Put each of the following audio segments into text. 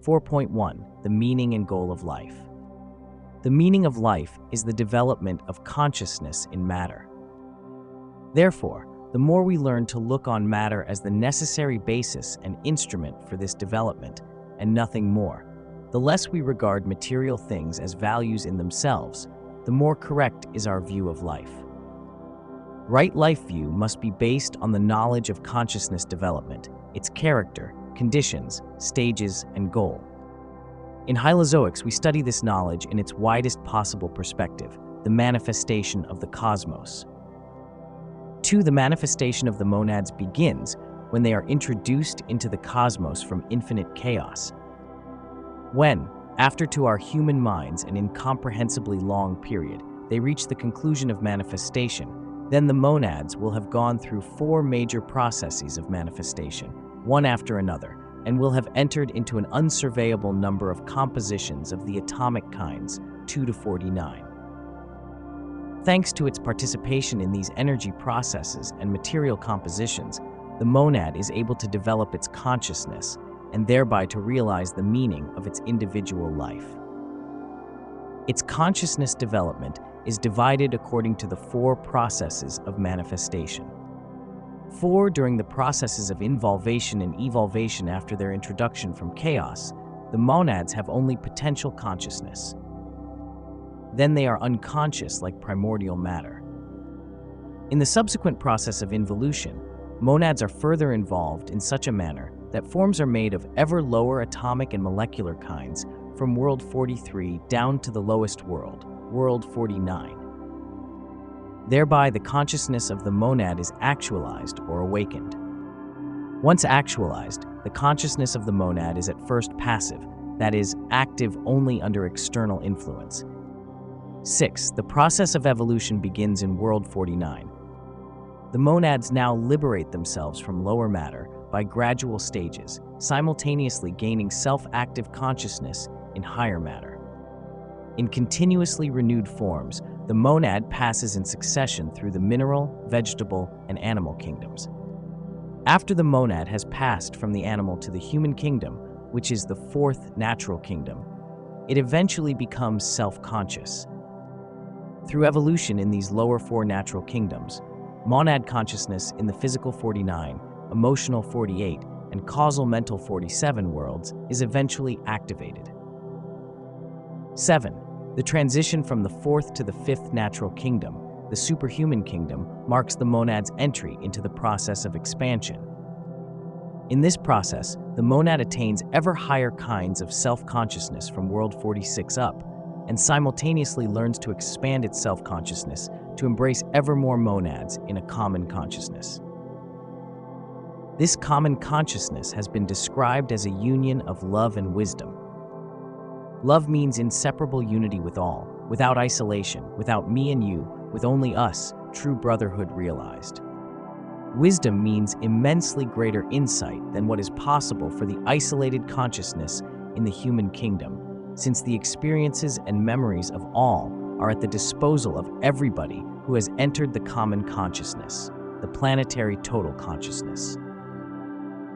4.1. The meaning and goal of life. The meaning of life is the development of consciousness in matter. Therefore, the more we learn to look on matter as the necessary basis and instrument for this development, and nothing more, the less we regard material things as values in themselves, the more correct is our view of life. Right life view must be based on the knowledge of consciousness development, its character, conditions, stages, and goal. In Hylozoics, we study this knowledge in its widest possible perspective, the manifestation of the cosmos. 2. The manifestation of the monads begins when they are introduced into the cosmos from infinite chaos. When, after to our human minds an incomprehensibly long period, they reach the conclusion of manifestation, then the monads will have gone through 4 major processes of manifestation, one after another, and will have entered into an unsurveyable number of compositions of the atomic kinds, 2 to 49. Thanks to its participation in these energy processes and material compositions, the monad is able to develop its consciousness and thereby to realize the meaning of its individual life. Its consciousness development is divided according to the 4 processes of manifestation. 4. During the processes of involvation and evolvation after their introduction from chaos, the monads have only potential consciousness. Then they are unconscious like primordial matter. In the subsequent process of involution, monads are further involved in such a manner that forms are made of ever lower atomic and molecular kinds from world 43 down to the lowest world, world 49. Thereby, the consciousness of the monad is actualized or awakened. Once actualized, the consciousness of the monad is at first passive, that is, active only under external influence. 6. The process of evolution begins in world 49. The monads now liberate themselves from lower matter by gradual stages, simultaneously gaining self-active consciousness in higher matter. In continuously renewed forms, the monad passes in succession through the mineral, vegetable, and animal kingdoms. After the monad has passed from the animal to the human kingdom, which is the 4th natural kingdom, it eventually becomes self-conscious. Through evolution in these lower 4 natural kingdoms, monad consciousness in the physical 49, emotional 48, and causal mental 47 worlds is eventually activated. 7. The transition from the 4th to the 5th natural kingdom, the superhuman kingdom, marks the monad's entry into the process of expansion. In this process, the monad attains ever higher kinds of self-consciousness from world 46 up, and simultaneously learns to expand its self-consciousness to embrace ever more monads in a common consciousness. This common consciousness has been described as a union of love and wisdom. Love means inseparable unity with all, without isolation, without me and you, with only us, true brotherhood realized. Wisdom means immensely greater insight than what is possible for the isolated consciousness in the human kingdom, since the experiences and memories of all are at the disposal of everybody who has entered the common consciousness, the planetary total consciousness.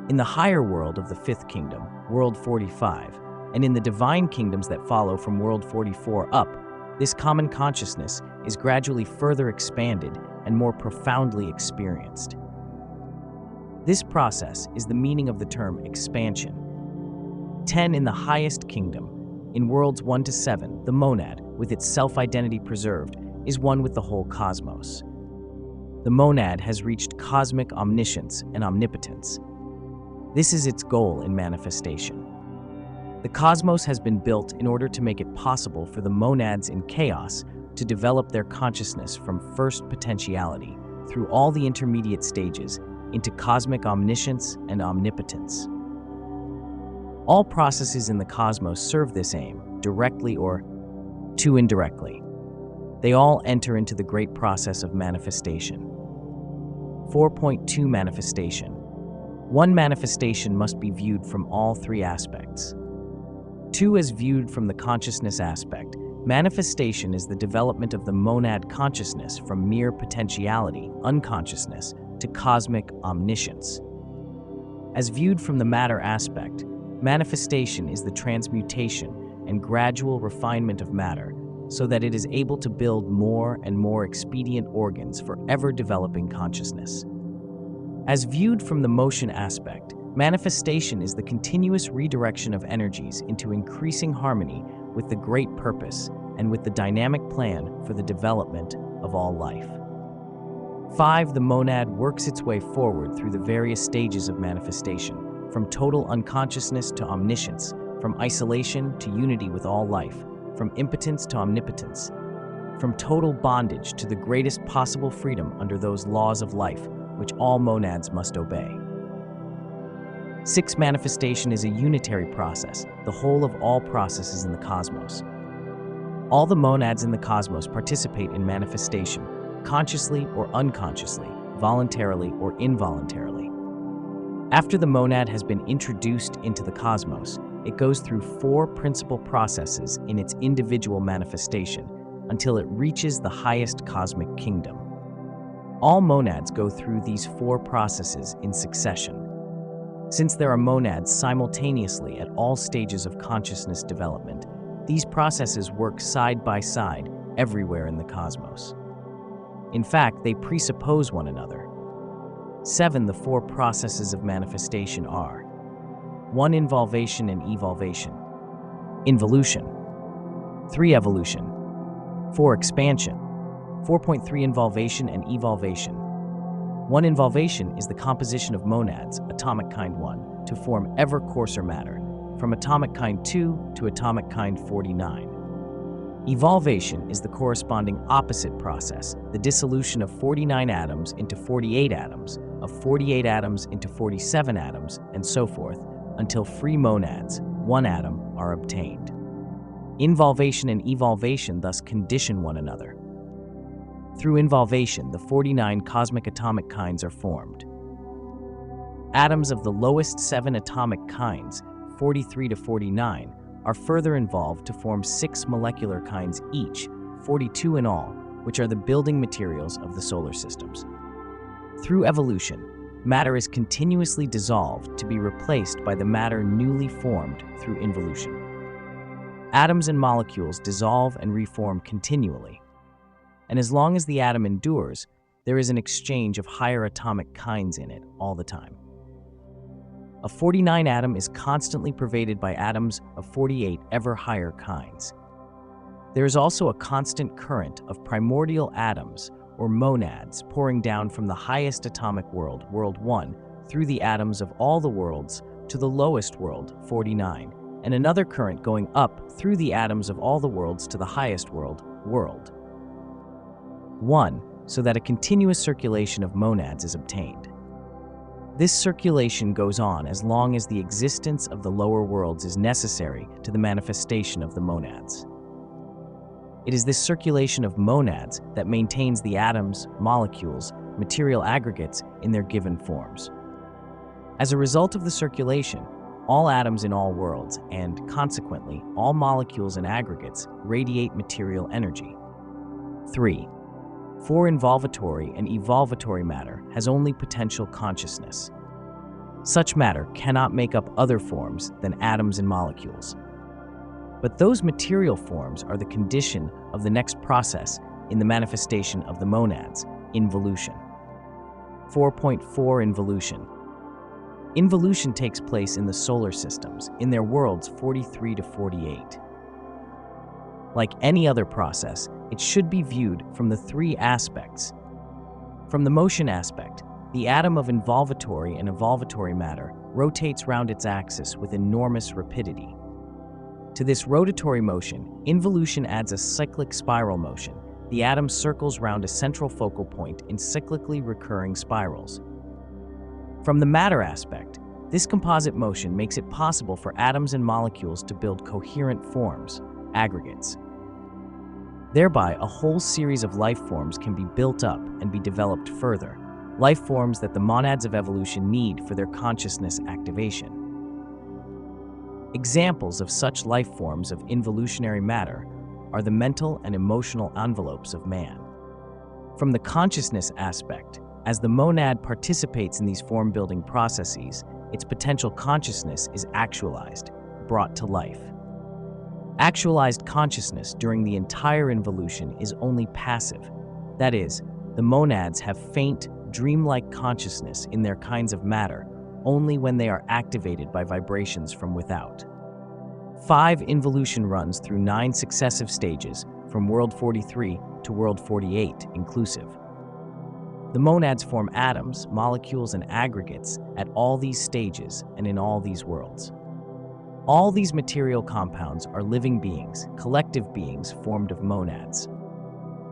In the higher world of the 5th kingdom, world 45, and in the divine kingdoms that follow from world 44 up, this common consciousness is gradually further expanded and more profoundly experienced. This process is the meaning of the term expansion. 10. In the highest kingdom, in worlds 1 to 7, the monad, with its self-identity preserved, is one with the whole cosmos. The monad has reached cosmic omniscience and omnipotence. This is its goal in manifestation. The cosmos has been built in order to make it possible for the monads in chaos to develop their consciousness from first potentiality through all the intermediate stages into cosmic omniscience and omnipotence. All processes in the cosmos serve this aim, directly or too indirectly. They all enter into the great process of manifestation. 4.2 Manifestation. One manifestation must be viewed from all 3 aspects. 2. As viewed from the consciousness aspect, manifestation is the development of the monad consciousness from mere potentiality, unconsciousness, to cosmic omniscience. As viewed from the matter aspect, Manifestation is the transmutation and gradual refinement of matter so that it is able to build more and more expedient organs for ever-developing consciousness. As viewed from the motion aspect, manifestation is the continuous redirection of energies into increasing harmony with the great purpose and with the dynamic plan for the development of all life. 5. The monad works its way forward through the various stages of manifestation, from total unconsciousness to omniscience, from isolation to unity with all life, from impotence to omnipotence, from total bondage to the greatest possible freedom under those laws of life which all monads must obey. 6. Manifestation is a unitary process, the whole of all processes in the cosmos. All the monads in the cosmos participate in manifestation, consciously or unconsciously, voluntarily or involuntarily. After the monad has been introduced into the cosmos, it goes through 4 principal processes in its individual manifestation until it reaches the highest cosmic kingdom. All monads go through these 4 processes in succession. Since there are monads simultaneously at all stages of consciousness development, these processes work side by side everywhere in the cosmos. In fact, they presuppose one another. 7. The 4 processes of manifestation are 1. Involvation and evolvation. Involution. 3. Evolution. 4. Expansion. 4.3 Involvation and evolvation. 1. Involvation is the composition of monads, atomic kind 1, to form ever coarser matter, from atomic kind 2 to atomic kind 49. Evolvation is the corresponding opposite process, the dissolution of 49 atoms into 48 atoms, of 48 atoms into 47 atoms, and so forth, until free monads, 1 atom, are obtained. Involvation and evolvation thus condition one another. Through involvation, the 49 cosmic atomic kinds are formed. Atoms of the lowest 7 atomic kinds, 43 to 49, are further involved to form 6 molecular kinds each, 42 in all, which are the building materials of the solar systems. Through evolution, matter is continuously dissolved to be replaced by the matter newly formed through involution. Atoms and molecules dissolve and reform continually, and as long as the atom endures, there is an exchange of higher atomic kinds in it all the time. A 49 atom is constantly pervaded by atoms of 48 ever higher kinds. There is also a constant current of primordial atoms, or monads, pouring down from the highest atomic world, World 1, through the atoms of all the worlds to the lowest world, 49, and another current going up through the atoms of all the worlds to the highest world, World 1, so that a continuous circulation of monads is obtained. This circulation goes on as long as the existence of the lower worlds is necessary to the manifestation of the monads. It is this circulation of monads that maintains the atoms, molecules, material aggregates in their given forms. As a result of the circulation, all atoms in all worlds, and consequently all molecules and aggregates, radiate material energy. 3. For involvatory and evolvatory matter has only potential consciousness. Such matter cannot make up other forms than atoms and molecules. But those material forms are the condition of the next process in the manifestation of the monads, involution. 4.4 Involution. Involution takes place in the solar systems, in their worlds 43 to 48. Like any other process, it should be viewed from the 3 aspects. From the motion aspect, the atom of involvatory and evolvatory matter rotates round its axis with enormous rapidity. To this rotatory motion, involution adds a cyclic spiral motion. The atom circles round a central focal point in cyclically recurring spirals. From the matter aspect, this composite motion makes it possible for atoms and molecules to build coherent forms, aggregates. Thereby, a whole series of life forms can be built up and be developed further, life forms that the monads of evolution need for their consciousness activation. Examples of such life forms of involutionary matter are the mental and emotional envelopes of man. From the consciousness aspect, as the monad participates in these form-building processes, its potential consciousness is actualized, brought to life. Actualized consciousness during the entire involution is only passive. That is, the monads have faint, dreamlike consciousness in their kinds of matter only when they are activated by vibrations from without. 5 involution runs through 9 successive stages from World 43 to World 48 inclusive. The monads form atoms, molecules, and aggregates at all these stages and in all these worlds. All these material compounds are living beings, collective beings formed of monads.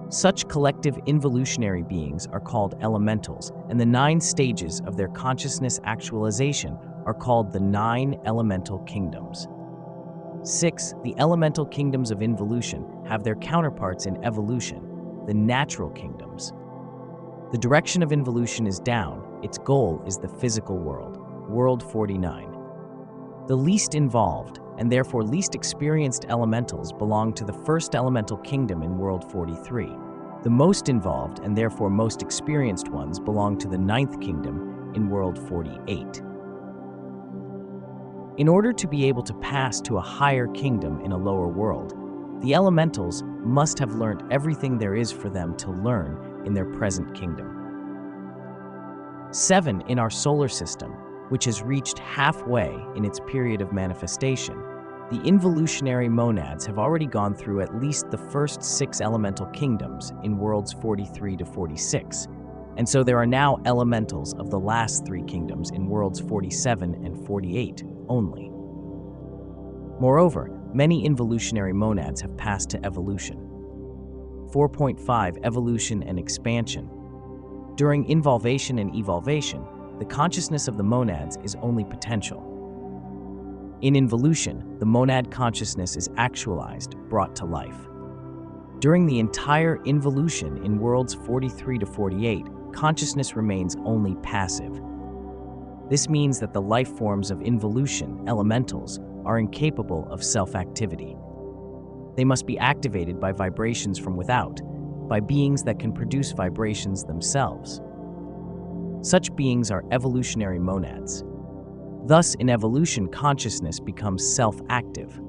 Such collective involutionary beings are called elementals, and the 9 stages of their consciousness actualization are called the 9 elemental kingdoms. 6. The elemental kingdoms of involution have their counterparts in evolution, the natural kingdoms. The direction of involution is down, its goal is the physical world, World 49. The least involved, and therefore least experienced elementals belong to the first elemental kingdom in World 43. The most involved, and therefore most experienced ones belong to the 9th kingdom in World 48. In order to be able to pass to a higher kingdom in a lower world, the elementals must have learnt everything there is for them to learn in their present kingdom. 7. In our solar system, which has reached halfway in its period of manifestation, the involutionary monads have already gone through at least the first 6 elemental kingdoms in worlds 43 to 46, and so there are now elementals of the last 3 kingdoms in worlds 47 and 48 only. Moreover, many involutionary monads have passed to evolution. 4.5 Evolution and expansion. During involvation and evolvation, the consciousness of the monads is only potential. In involution, the monad consciousness is actualized, brought to life. During the entire involution in worlds 43 to 48, consciousness remains only passive. This means that the life forms of involution, elementals, are incapable of self-activity. They must be activated by vibrations from without, by beings that can produce vibrations themselves. Such beings are evolutionary monads. Thus, in evolution, consciousness becomes self-active.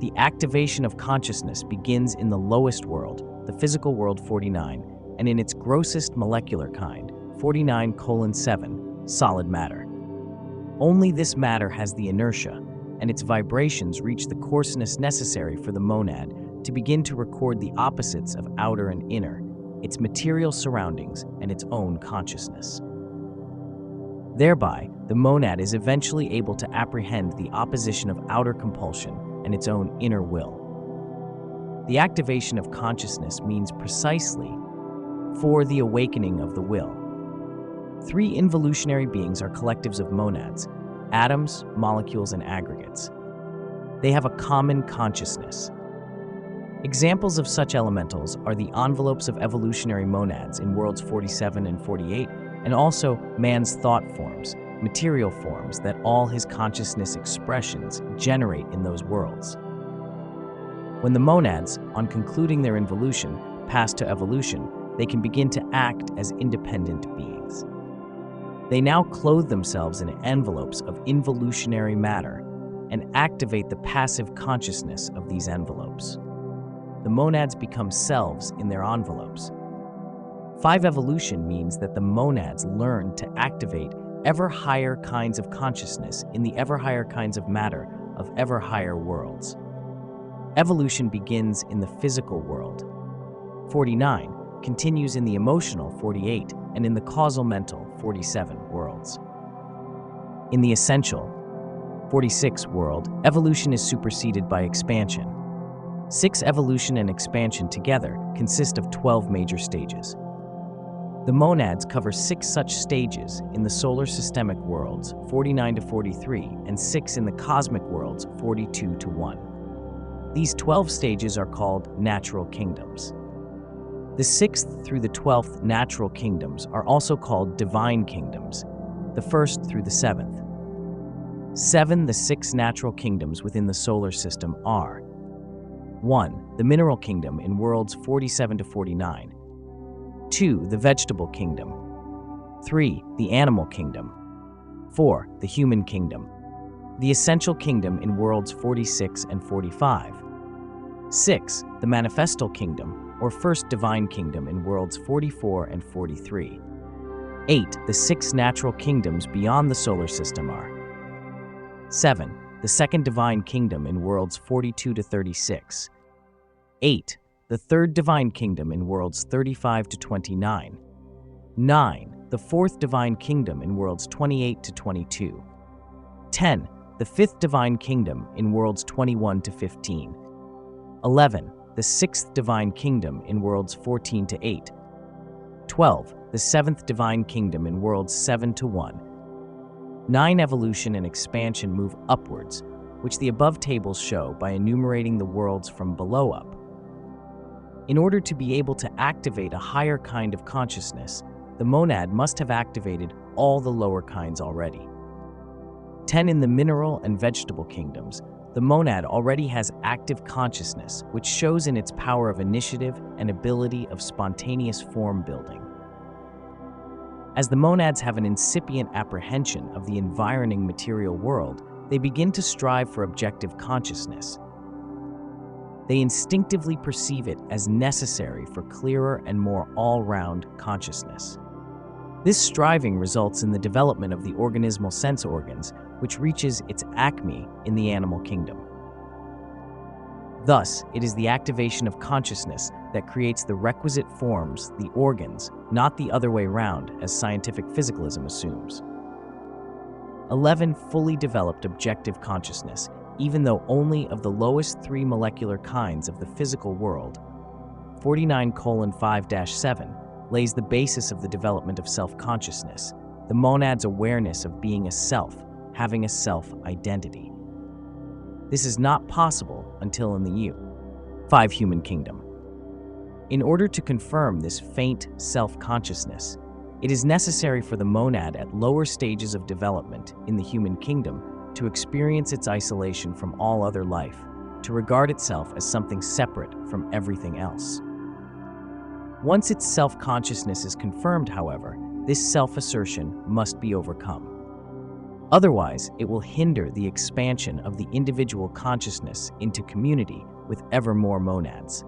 The activation of consciousness begins in the lowest world, the physical world 49, and in its grossest molecular kind, 49:7, solid matter. Only this matter has the inertia, and its vibrations reach the coarseness necessary for the monad to begin to record the opposites of outer and inner, its material surroundings, and its own consciousness. Thereby, the monad is eventually able to apprehend the opposition of outer compulsion and its own inner will. The activation of consciousness means precisely for the awakening of the will. 3 involutionary beings are collectives of monads, atoms, molecules, and aggregates. They have a common consciousness. Examples of such elementals are the envelopes of evolutionary monads in worlds 47 and 48, and also man's thought forms, material forms that all his consciousness expressions generate in those worlds. When the monads, on concluding their involution, pass to evolution, they can begin to act as independent beings. They now clothe themselves in envelopes of involutionary matter and activate the passive consciousness of these envelopes. The monads become selves in their envelopes. 5 evolution means that the monads learn to activate ever higher kinds of consciousness in the ever higher kinds of matter of ever higher worlds. Evolution begins in the physical world. 49 continues in the emotional 48 and in the causal mental 47 worlds. In the essential 46 world, evolution is superseded by expansion. 6 evolution and expansion together consist of 12 major stages. The monads cover 6 such stages in the solar systemic worlds 49 to 43 and 6 in the cosmic worlds 42 to 1. These 12 stages are called natural kingdoms. The 6th through the 12th natural kingdoms are also called divine kingdoms, the 1st through the 7th. 7. The 6 natural kingdoms within the solar system are 1. The mineral kingdom in worlds 47 to 49. 2. The vegetable kingdom. 3. The animal kingdom. 4. The human kingdom. The essential kingdom in worlds 46 and 45. 6. The manifestal kingdom, or first divine kingdom in worlds 44 and 43. 8. The 6 natural kingdoms beyond the solar system are 7. The second divine kingdom in worlds 42 to 36. 8. The third divine kingdom in worlds 35 to 29. 9. The fourth divine kingdom in worlds 28 to 22. 10. The fifth divine kingdom in worlds 21 to 15. 11. The sixth divine kingdom in worlds 14 to 8. 12. The seventh divine kingdom in worlds 7 to 1. 9. Evolution and expansion move upwards, which the above tables show by enumerating the worlds from below up. In order to be able to activate a higher kind of consciousness, the monad must have activated all the lower kinds already. 10. In the mineral and vegetable kingdoms, the monad already has active consciousness, which shows in its power of initiative and ability of spontaneous form building. As the monads have an incipient apprehension of the environing material world, they begin to strive for objective consciousness. They instinctively perceive it as necessary for clearer and more all-round consciousness. This striving results in the development of the organismal sense organs, which reaches its acme in the animal kingdom. Thus, it is the activation of consciousness that creates the requisite forms, the organs, not the other way round, as scientific physicalism assumes. 11. Fully developed objective consciousness, even though only of the lowest 3 molecular kinds of the physical world. 49:5-7 lays the basis of the development of self-consciousness, the monad's awareness of being a self, having a self-identity. This is not possible until in the U5 human kingdom. In order to confirm this faint self-consciousness, it is necessary for the monad at lower stages of development in the human kingdom to experience its isolation from all other life, to regard itself as something separate from everything else. Once its self-consciousness is confirmed, however, this self-assertion must be overcome. Otherwise, it will hinder the expansion of the individual consciousness into community with ever more monads.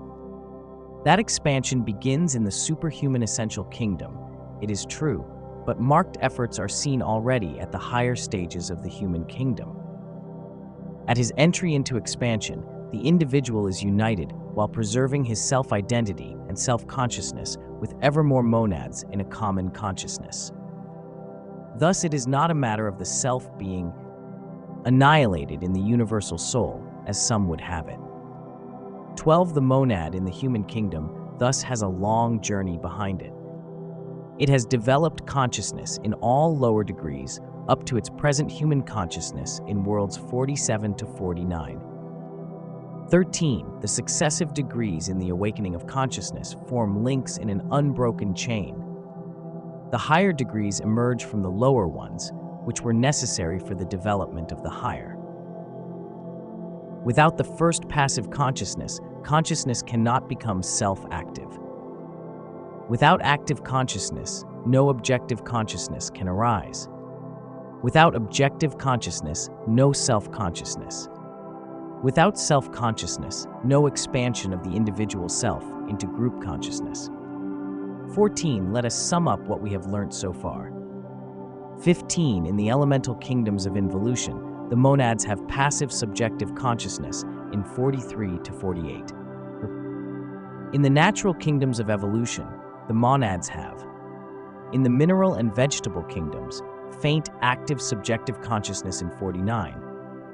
That expansion begins in the superhuman essential kingdom, it is true, but marked efforts are seen already at the higher stages of the human kingdom. At his entry into expansion, the individual is united while preserving his self-identity and self-consciousness with ever more monads in a common consciousness. Thus, it is not a matter of the self being annihilated in the universal soul, as some would have it. 12. The monad in the human kingdom thus has a long journey behind it. It has developed consciousness in all lower degrees up to its present human consciousness in worlds 47 to 49. 13. The successive degrees in the awakening of consciousness form links in an unbroken chain. The higher degrees emerge from the lower ones, which were necessary for the development of the higher. Without the first passive consciousness, consciousness cannot become self-active. Without active consciousness, no objective consciousness can arise. Without objective consciousness, no self-consciousness. Without self-consciousness, no expansion of the individual self into group consciousness. 14. Let us sum up what we have learnt so far. 15. In the elemental kingdoms of involution, the monads have passive subjective consciousness in 43 to 48. In the natural kingdoms of evolution, the monads have. In the mineral and vegetable kingdoms, faint active subjective consciousness in 49.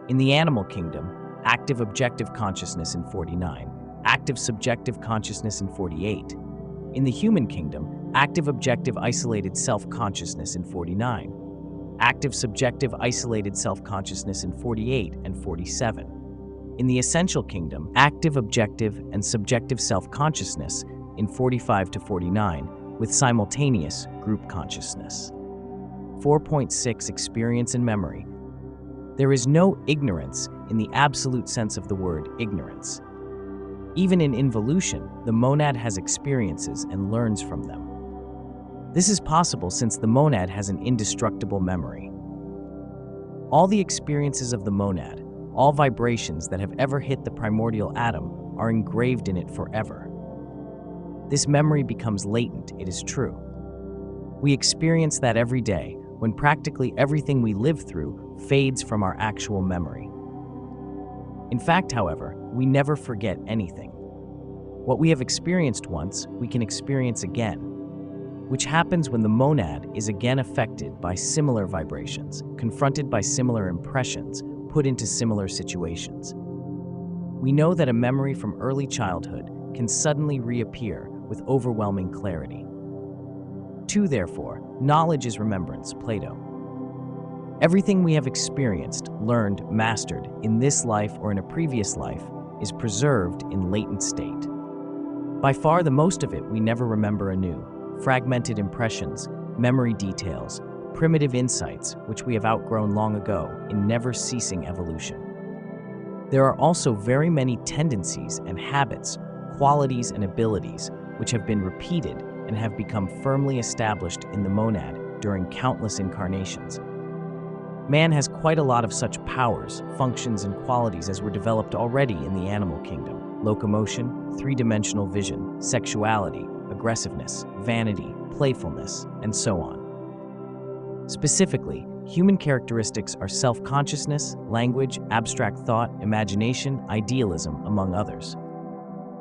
In the animal kingdom, active objective consciousness in 49. Active subjective consciousness in 48. In the human kingdom, active objective isolated self-consciousness in 49. Active subjective isolated self-consciousness in 48 and 47. In the essential kingdom, active objective and subjective self-consciousness in 45 to 49, with simultaneous group consciousness. 4.6 Experience and memory. There is no ignorance in the absolute sense of the word ignorance. Even in involution, the monad has experiences and learns from them. This is possible since the monad has an indestructible memory. All the experiences of the monad, all vibrations that have ever hit the primordial atom, are engraved in it forever. This memory becomes latent, it is true. We experience that every day, when practically everything we live through fades from our actual memory. In fact, however, we never forget anything. What we have experienced once, we can experience again, which happens when the monad is again affected by similar vibrations, confronted by similar impressions, put into similar situations. We know that a memory from early childhood can suddenly reappear with overwhelming clarity. 2. Therefore, knowledge is remembrance, Plato. Everything we have experienced, learned, mastered, in this life or in a previous life, is preserved in latent state. By far the most of it we never remember anew. Fragmented impressions, memory details, primitive insights which we have outgrown long ago in never-ceasing evolution. There are also very many tendencies and habits, qualities and abilities which have been repeated and have become firmly established in the monad during countless incarnations. Man has quite a lot of such powers, functions, and qualities as were developed already in the animal kingdom: locomotion, three-dimensional vision, sexuality, aggressiveness, vanity, playfulness, and so on. Specifically, human characteristics are self-consciousness, language, abstract thought, imagination, idealism, among others.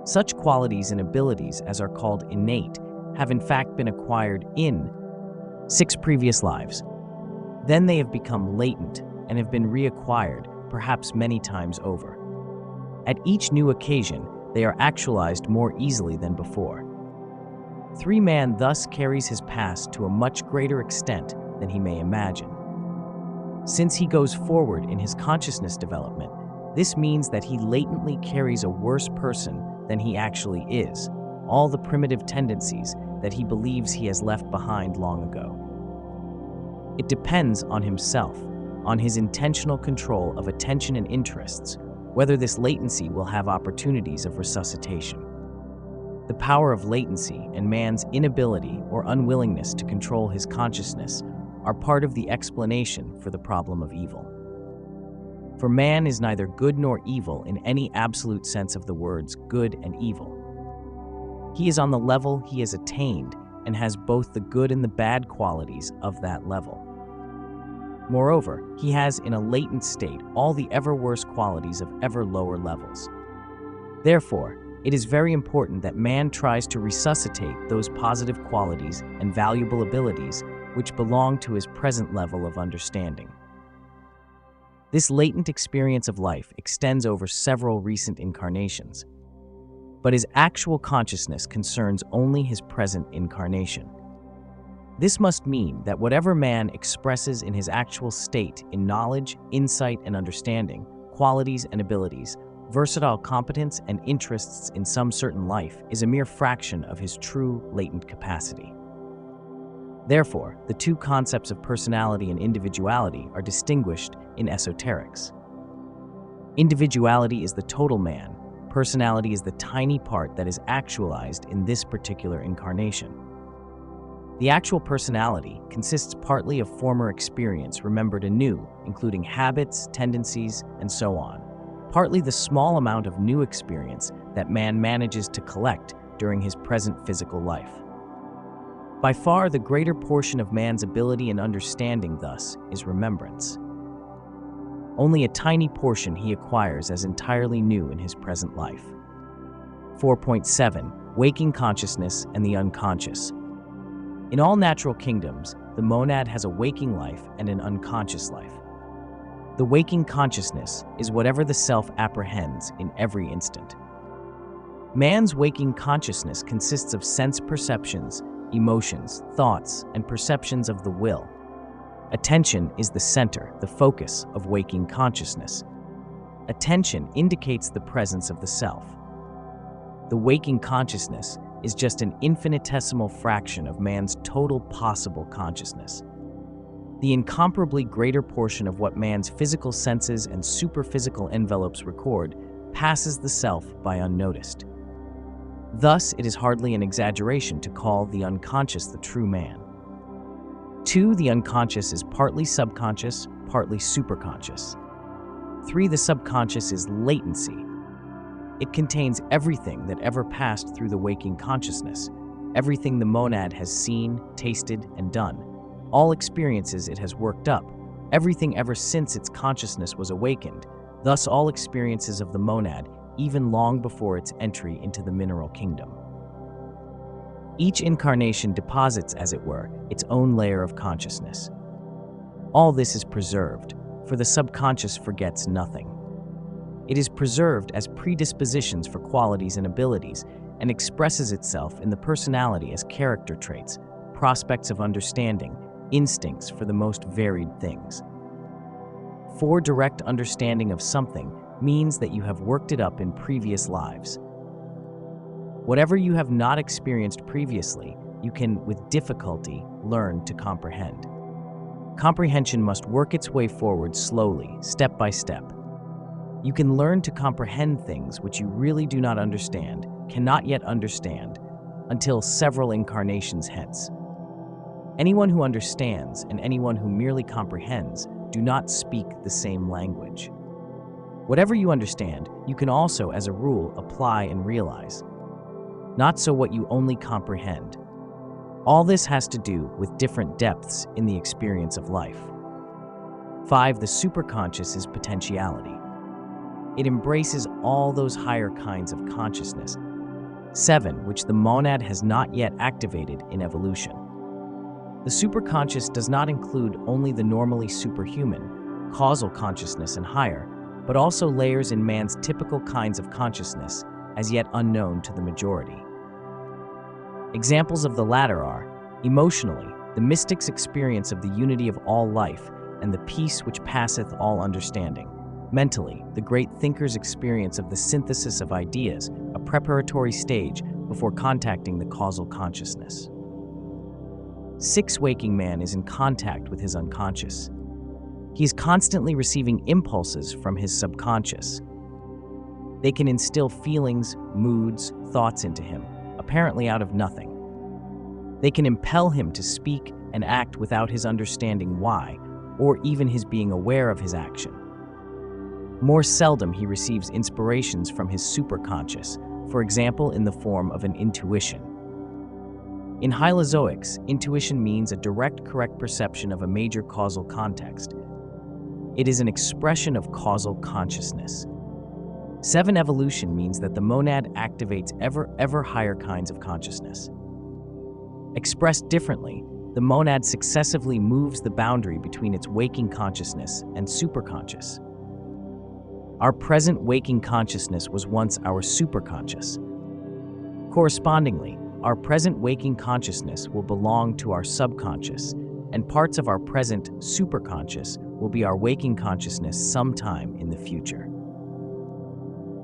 Such qualities and abilities as are called innate have in fact been acquired in 6 previous lives. Then they have become latent and have been reacquired, perhaps many times over. At each new occasion, they are actualized more easily than before. 3. Man thus carries his past to a much greater extent than he may imagine. Since he goes forward in his consciousness development, this means that he latently carries a worse person than he actually is, all the primitive tendencies that he believes he has left behind long ago. It depends on himself, on his intentional control of attention and interests, whether this latency will have opportunities of resuscitation. The power of latency and man's inability or unwillingness to control his consciousness are part of the explanation for the problem of evil. For man is neither good nor evil in any absolute sense of the words good and evil. He is on the level he has attained and has both the good and the bad qualities of that level. Moreover, he has in a latent state all the ever worse qualities of ever lower levels. Therefore, it is very important that man tries to resuscitate those positive qualities and valuable abilities which belong to his present level of understanding. This latent experience of life extends over several recent incarnations, but his actual consciousness concerns only his present incarnation. This must mean that whatever man expresses in his actual state in knowledge, insight, and understanding, qualities and abilities, versatile competence and interests in some certain life is a mere fraction of his true latent capacity. Therefore, the two concepts of personality and individuality are distinguished in esoterics. Individuality is the total man, personality is the tiny part that is actualized in this particular incarnation. The actual personality consists partly of former experience remembered anew, including habits, tendencies, and so on, partly the small amount of new experience that man manages to collect during his present physical life. By far the greater portion of man's ability and understanding, thus, is remembrance. Only a tiny portion he acquires as entirely new in his present life. 4.7. Waking consciousness and the unconscious. In all natural kingdoms, the monad has a waking life and an unconscious life. The waking consciousness is whatever the self apprehends in every instant. Man's waking consciousness consists of sense perceptions, emotions, thoughts, and perceptions of the will. Attention is the center, the focus of waking consciousness. Attention indicates the presence of the self. The waking consciousness is just an infinitesimal fraction of man's total possible consciousness. The incomparably greater portion of what man's physical senses and superphysical envelopes record passes the self by unnoticed. Thus, it is hardly an exaggeration to call the unconscious the true man. 2. The unconscious is partly subconscious, partly superconscious. 3. The subconscious is latency. It contains everything that ever passed through the waking consciousness, everything the monad has seen, tasted, and done, all experiences it has worked up, everything ever since its consciousness was awakened, thus all experiences of the monad, even long before its entry into the mineral kingdom. Each incarnation deposits, as it were, its own layer of consciousness. All this is preserved, for the subconscious forgets nothing. It is preserved as predispositions for qualities and abilities, and expresses itself in the personality as character traits, prospects of understanding, instincts for the most varied things. 4. Direct understanding of something means that you have worked it up in previous lives. Whatever you have not experienced previously, you can, with difficulty, learn to comprehend. Comprehension must work its way forward slowly, step by step. You can learn to comprehend things which you really do not understand, cannot yet understand, until several incarnations hence. Anyone who understands and anyone who merely comprehends do not speak the same language. Whatever you understand, you can also, as a rule, apply and realize. Not so what you only comprehend. All this has to do with different depths in the experience of life. 5. The superconscious is potentiality. It embraces all those higher kinds of consciousness. 7. Which the monad has not yet activated in evolution. The superconscious does not include only the normally superhuman, causal consciousness and higher, but also layers in man's typical kinds of consciousness, as yet unknown to the majority. Examples of the latter are, emotionally, the mystic's experience of the unity of all life and the peace which passeth all understanding. Mentally, the great thinker's experience of the synthesis of ideas, a preparatory stage before contacting the causal consciousness. 6. Waking man is in contact with his unconscious. He is constantly receiving impulses from his subconscious. They can instill feelings, moods, thoughts into him, apparently out of nothing. They can impel him to speak and act without his understanding why, or even his being aware of his action. More seldom he receives inspirations from his superconscious, for example in the form of an intuition. In Hylozoics, intuition means a direct, correct perception of a major causal context. It is an expression of causal consciousness. 7. Evolution means that the monad activates ever higher kinds of consciousness. Expressed differently, the monad successively moves the boundary between its waking consciousness and superconscious. Our present waking consciousness was once our superconscious. Correspondingly, our present waking consciousness will belong to our subconscious, and parts of our present superconscious will be our waking consciousness sometime in the future.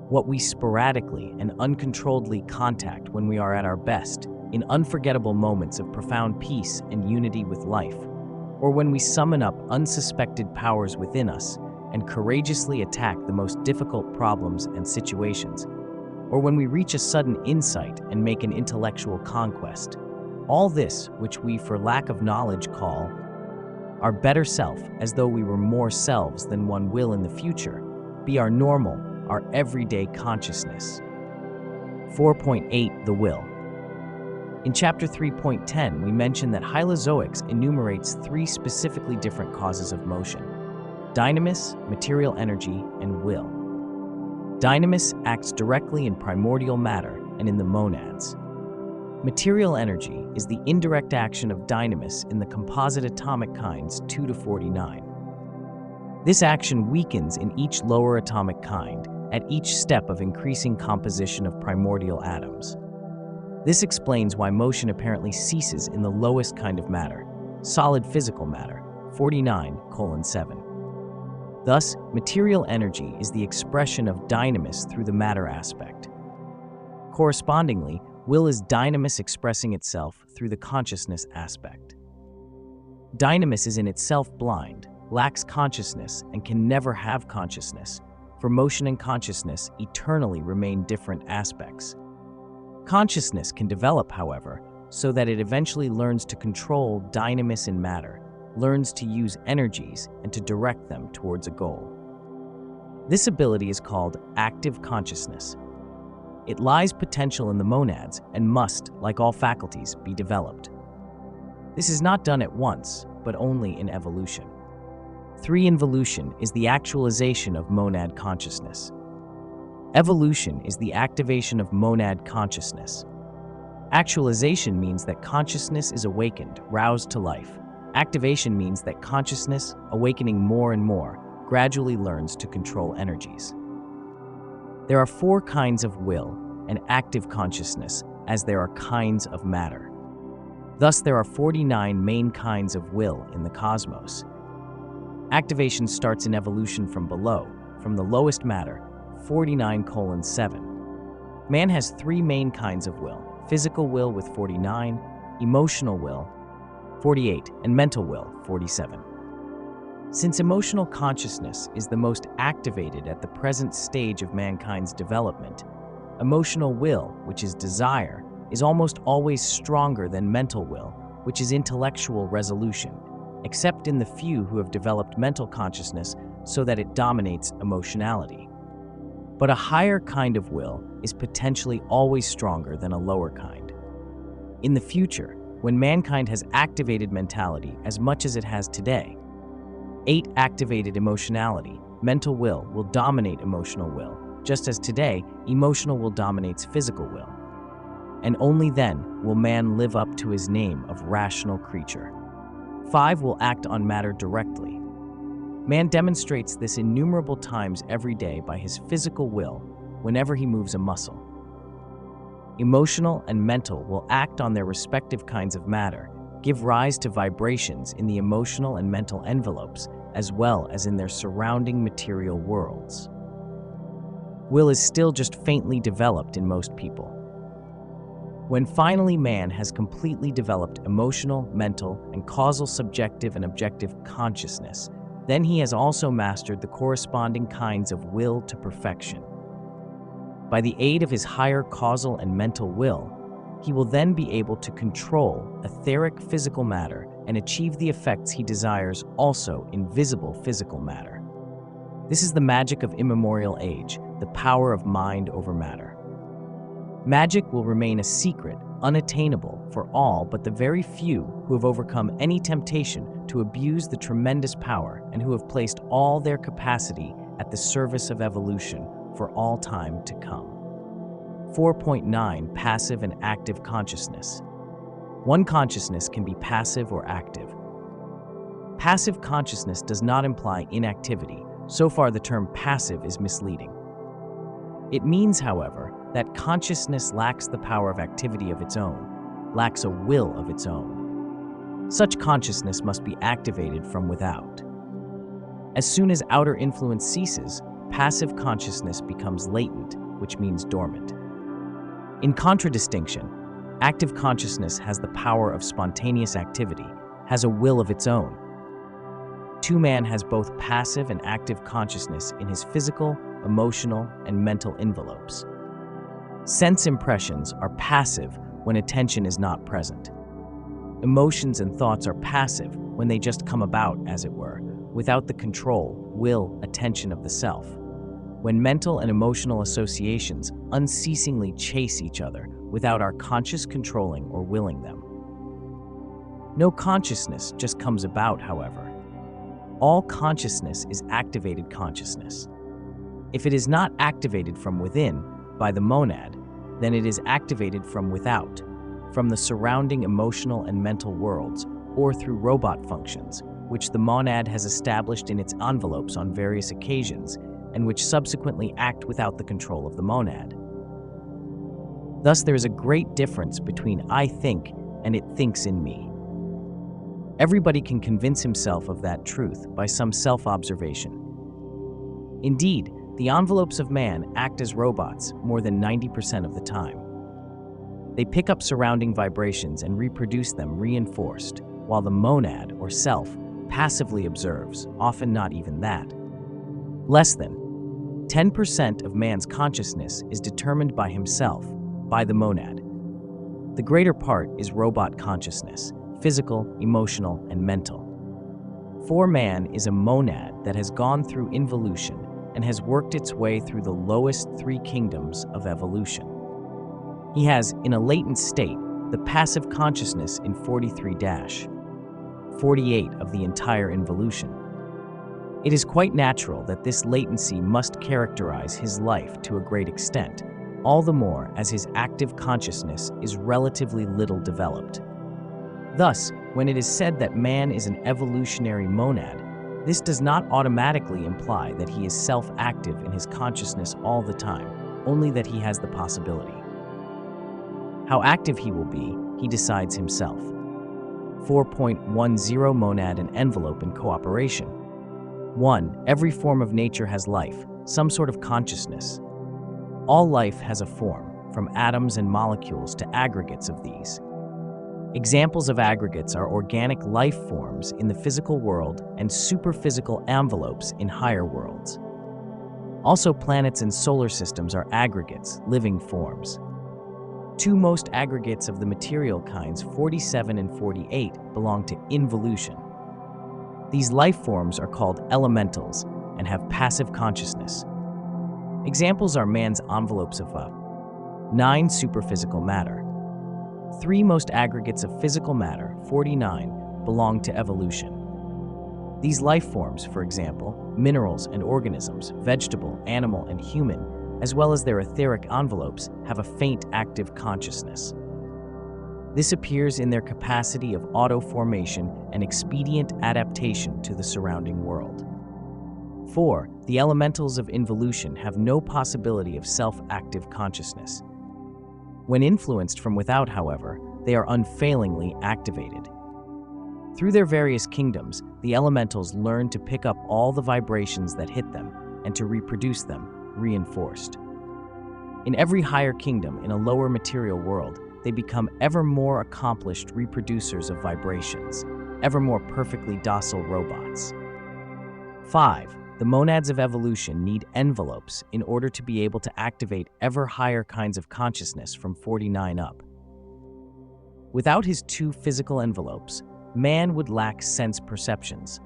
What we sporadically and uncontrolledly contact when we are at our best, in unforgettable moments of profound peace and unity with life, or when we summon up unsuspected powers within us and courageously attack the most difficult problems and situations, or when we reach a sudden insight and make an intellectual conquest. All this, which we for lack of knowledge call our better self, as though we were more selves than one will in the future, be our normal, our everyday consciousness. 4.8. The will. In Chapter 3.10, we mention that Hylozoics enumerates 3 specifically different causes of motion: dynamis, material energy, and will. Dynamis acts directly in primordial matter and in the monads. Material energy is the indirect action of dynamis in the composite atomic kinds 2 to 49. This action weakens in each lower atomic kind at each step of increasing composition of primordial atoms. This explains why motion apparently ceases in the lowest kind of matter, solid physical matter, 49:7. Thus, material energy is the expression of dynamis through the matter aspect. Correspondingly, will is dynamis expressing itself through the consciousness aspect. Dynamis is in itself blind, lacks consciousness, and can never have consciousness, for motion and consciousness eternally remain different aspects. Consciousness can develop, however, so that it eventually learns to control dynamis in matter, learns to use energies and to direct them towards a goal. This ability is called active consciousness. It lies potential in the monads and must, like all faculties, be developed. This is not done at once, but only in evolution. 3. Involution is the actualization of monad consciousness. Evolution is the activation of monad consciousness. Actualization means that consciousness is awakened, roused to life. Activation means that consciousness, awakening more and more, gradually learns to control energies. There are 4 kinds of will and active consciousness, as there are kinds of matter. Thus, there are 49 main kinds of will in the cosmos. Activation starts in evolution from below, from the lowest matter, 49:7. Man has 3 main kinds of will: physical will with 49, emotional will, 48, and mental will, 47. Since emotional consciousness is the most activated at the present stage of mankind's development, emotional will, which is desire, is almost always stronger than mental will, which is intellectual resolution, except in the few who have developed mental consciousness so that it dominates emotionality. But a higher kind of will is potentially always stronger than a lower kind. In the future, when mankind has activated mentality as much as it has today, 8 activated emotionality, mental will dominate emotional will, just as today, emotional will dominates physical will. And only then will man live up to his name of rational creature. 5 will act on matter directly. Man demonstrates this innumerable times every day by his physical will whenever he moves a muscle. Emotional and mental will act on their respective kinds of matter, give rise to vibrations in the emotional and mental envelopes, as well as in their surrounding material worlds. Will is still just faintly developed in most people. When finally man has completely developed emotional, mental, and causal subjective and objective consciousness, then he has also mastered the corresponding kinds of will to perfection. By the aid of his higher causal and mental will, he will then be able to control etheric physical matter and achieve the effects he desires also in visible physical matter. This is the magic of immemorial age, the power of mind over matter. Magic will remain a secret, unattainable for all but the very few who have overcome any temptation to abuse the tremendous power and who have placed all their capacity at the service of evolution for all time to come. 4.9 Passive and active consciousness. One consciousness can be passive or active. Passive consciousness does not imply inactivity. So far, the term passive is misleading. It means, however, that consciousness lacks the power of activity of its own, lacks a will of its own. Such consciousness must be activated from without. As soon as outer influence ceases, passive consciousness becomes latent, which means dormant. In contradistinction, active consciousness has the power of spontaneous activity, has a will of its own. Man has both passive and active consciousness in his physical, emotional, and mental envelopes. Sense impressions are passive when attention is not present. Emotions and thoughts are passive when they just come about, as it were, without the control, will, attention of the self. When mental and emotional associations unceasingly chase each other without our conscious controlling or willing them. No consciousness just comes about, however. All consciousness is activated consciousness. If it is not activated from within, by the monad, then it is activated from without, from the surrounding emotional and mental worlds, or through robot functions, which the monad has established in its envelopes on various occasions, and which subsequently act without the control of the monad. Thus, there is a great difference between I think and it thinks in me. Everybody can convince himself of that truth by some self-observation. Indeed, the envelopes of man act as robots more than 90% of the time. They pick up surrounding vibrations and reproduce them reinforced, while the monad, or self, passively observes, often not even that. Less than 10% of man's consciousness is determined by himself, by the monad. The greater part is robot consciousness, physical, emotional, and mental. For man is a monad that has gone through involution and has worked its way through the lowest three kingdoms of evolution. He has, in a latent state, the passive consciousness in 43-48 of the entire involution. It is quite natural that this latency must characterize his life to a great extent, all the more as his active consciousness is relatively little developed. Thus, when it is said that man is an evolutionary monad, this does not automatically imply that he is self-active in his consciousness all the time, only that he has the possibility. How active he will be, he decides himself. 4.10 Monad and envelope in cooperation. 1. Every form of nature has life, some sort of consciousness. All life has a form, from atoms and molecules to aggregates of these. Examples of aggregates are organic life forms in the physical world and superphysical envelopes in higher worlds. Also, planets and solar systems are aggregates, living forms. Two most aggregates of the material kinds, 47 and 48, belong to involution. These life forms are called elementals and have passive consciousness. Examples are man's envelopes of 9 superphysical matter. Three most aggregates of physical matter, 49, belong to evolution. These life forms, for example, minerals and organisms, vegetable, animal, and human, as well as their etheric envelopes, have a faint active consciousness. This appears in their capacity of auto-formation and expedient adaptation to the surrounding world. 4. The elementals of involution have no possibility of self-active consciousness. When influenced from without, however, they are unfailingly activated. Through their various kingdoms, the elementals learn to pick up all the vibrations that hit them and to reproduce them, reinforced. In every higher kingdom in a lower material world, they become ever more accomplished reproducers of vibrations, ever more perfectly docile robots. 5. The monads of evolution need envelopes in order to be able to activate ever higher kinds of consciousness from 49 up. Without his two physical envelopes, man would lack sense perceptions.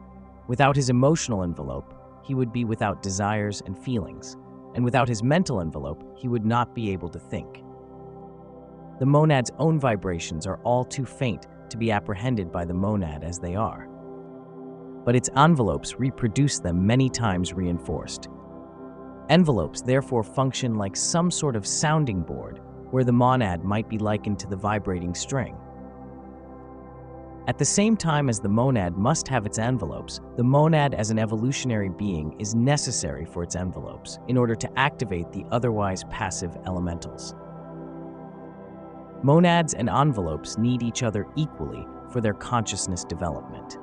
Without his emotional envelope, he would be without desires and feelings. And without his mental envelope, he would not be able to think. The monad's own vibrations are all too faint to be apprehended by the monad as they are. But its envelopes reproduce them many times reinforced. Envelopes therefore function like some sort of sounding board, where the monad might be likened to the vibrating string. At the same time as the monad must have its envelopes, the monad as an evolutionary being is necessary for its envelopes in order to activate the otherwise passive elementals. Monads and envelopes need each other equally for their consciousness development.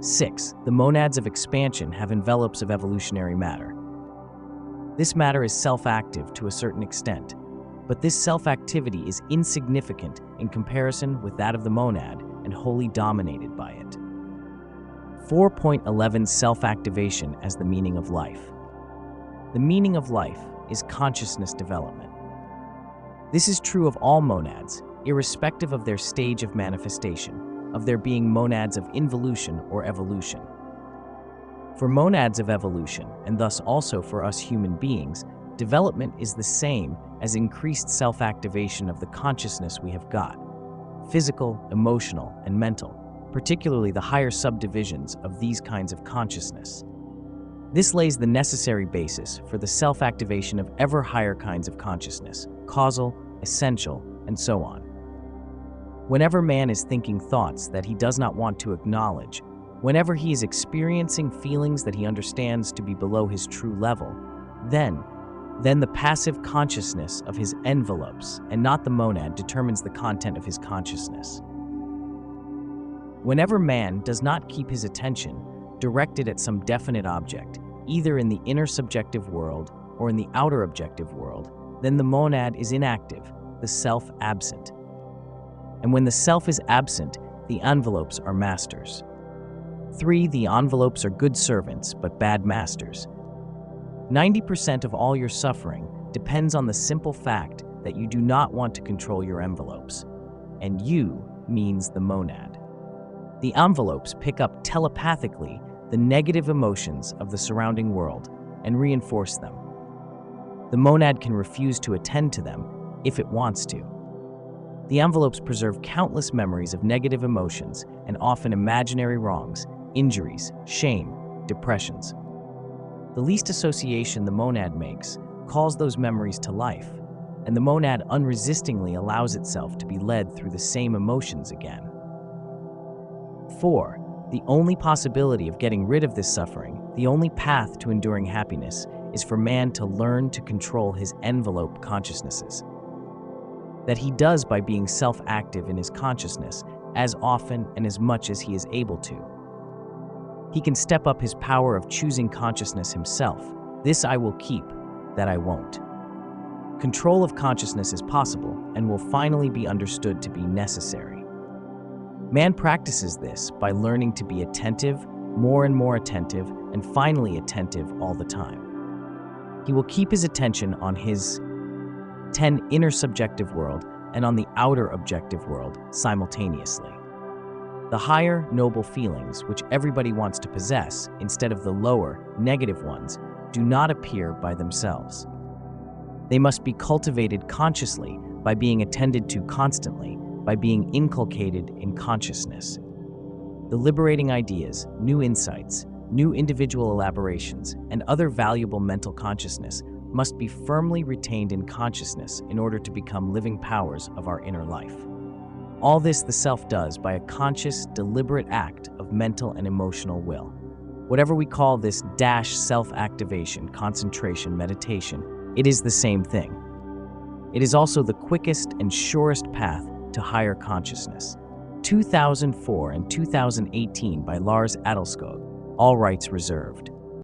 6. The monads of expansion have envelopes of evolutionary matter. This matter is self-active to a certain extent, but this self-activity is insignificant in comparison with that of the monad and wholly dominated by it. 4.11 Self-activation as the meaning of life. The meaning of life is consciousness development. This is true of all monads, irrespective of their stage of manifestation, of their being monads of involution or evolution. For monads of evolution, and thus also for us human beings, development is the same as increased self-activation of the consciousness we have got, physical, emotional, and mental, particularly the higher subdivisions of these kinds of consciousness. This lays the necessary basis for the self-activation of ever higher kinds of consciousness, causal, essential, and so on. Whenever man is thinking thoughts that he does not want to acknowledge, whenever he is experiencing feelings that he understands to be below his true level, then the passive consciousness of his envelopes, and not the monad, determines the content of his consciousness. Whenever man does not keep his attention directed at some definite object, either in the inner subjective world or in the outer objective world, then the monad is inactive, the self absent. And when the self is absent, the envelopes are masters. 3. The envelopes are good servants, but bad masters. 90% of all your suffering depends on the simple fact that you do not want to control your envelopes. And you means the monad. The envelopes pick up telepathically the negative emotions of the surrounding world and reinforce them. The monad can refuse to attend to them if it wants to. The envelopes preserve countless memories of negative emotions and often imaginary wrongs, injuries, shame, depressions. The least association the monad makes calls those memories to life, and the monad unresistingly allows itself to be led through the same emotions again. 4. The only possibility of getting rid of this suffering, the only path to enduring happiness, is for man to learn to control his envelope consciousnesses. That he does by being self-active in his consciousness as often and as much as he is able to. He can step up his power of choosing consciousness himself. This I will keep, that I won't. Control of consciousness is possible and will finally be understood to be necessary. Man practices this by learning to be attentive, more and more attentive, and finally attentive all the time. He will keep his attention on his 10 inner subjective world and on the outer objective world simultaneously. The higher, noble feelings, which everybody wants to possess, instead of the lower, negative ones, do not appear by themselves. They must be cultivated consciously by being attended to constantly, by being inculcated in consciousness. The liberating ideas, new insights, new individual elaborations, and other valuable mental consciousness must be firmly retained in consciousness in order to become living powers of our inner life. All this the self does by a conscious, deliberate act of mental and emotional will. Whatever we call this self-activation, concentration, meditation, it is the same thing. It is also the quickest and surest path to higher consciousness. 2004 and 2018 by Lars Adelkogh, all rights reserved.